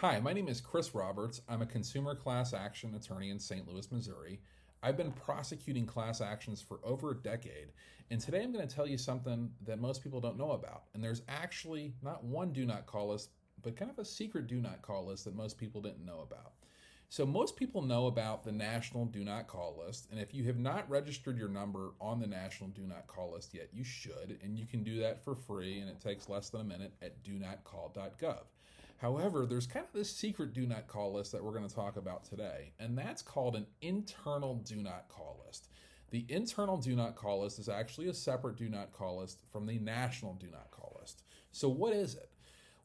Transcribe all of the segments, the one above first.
Hi, my name is Chris Roberts. I'm a consumer class action attorney in St. Louis, Missouri. I've been prosecuting class actions for over a decade, and today I'm going to tell you something that most people don't know about. And there's actually not one do not call list, but kind of a secret do not call list that most people didn't know about. So, most people know about the National Do Not Call List, and if you have not registered your number on the National Do Not Call List yet, you should, and you can do that for free, and it takes less than a minute at donotcall.gov. However, there's kind of this secret do not call list that we're going to talk about today, and that's called an internal do not call list. The internal do not call list is actually a separate do not call list from the national do not call list. So, what is it?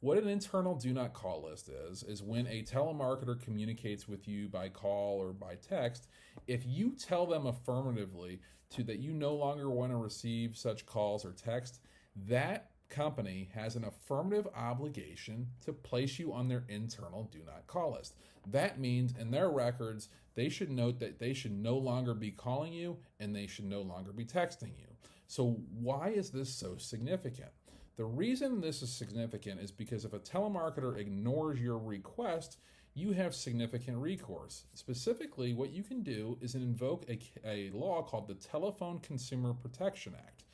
What an internal do not call list is when a telemarketer communicates with you by call or by text, if you tell them affirmatively that you no longer want to receive such calls or text, that company has an affirmative obligation to place you on their internal do not call list. That means in their records, they should note that they should no longer be calling you and they should no longer be texting you. So, why is this so significant? The reason this is significant is because if a telemarketer ignores your request, you have significant recourse. Specifically, what you can do is invoke a law called the Telephone Consumer Protection Act.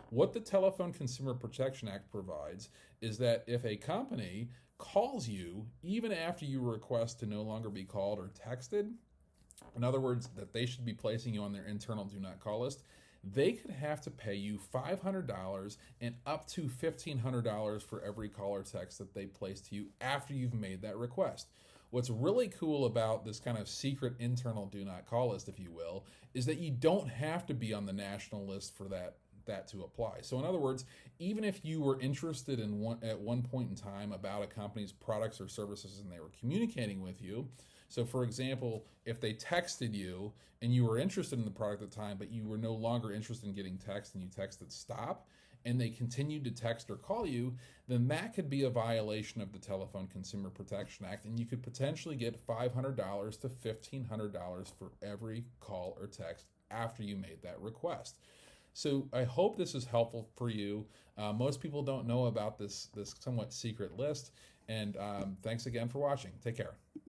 What the Telephone Consumer Protection Act provides is that if a company calls you even after you request to no longer be called or texted, in other words, that they should be placing you on their internal do not call list, they could have to pay you $500 and up to $1,500 for every call or text that they place to you after you've made that request. What's really cool about this kind of secret internal do not call list, if you will, is that you don't have to be on the national list for that to apply. So in other words, even if you were interested in at one point in time about a company's products or services and they were communicating with you, so for example, if they texted you and you were interested in the product at the time, but you were no longer interested in getting text and you texted stop, and they continued to text or call you, then that could be a violation of the Telephone Consumer Protection Act, and you could potentially get $500 to $1,500 for every call or text after you made that request. So I hope this is helpful for you. Most people don't know about this somewhat secret list, and thanks again for watching. Take care.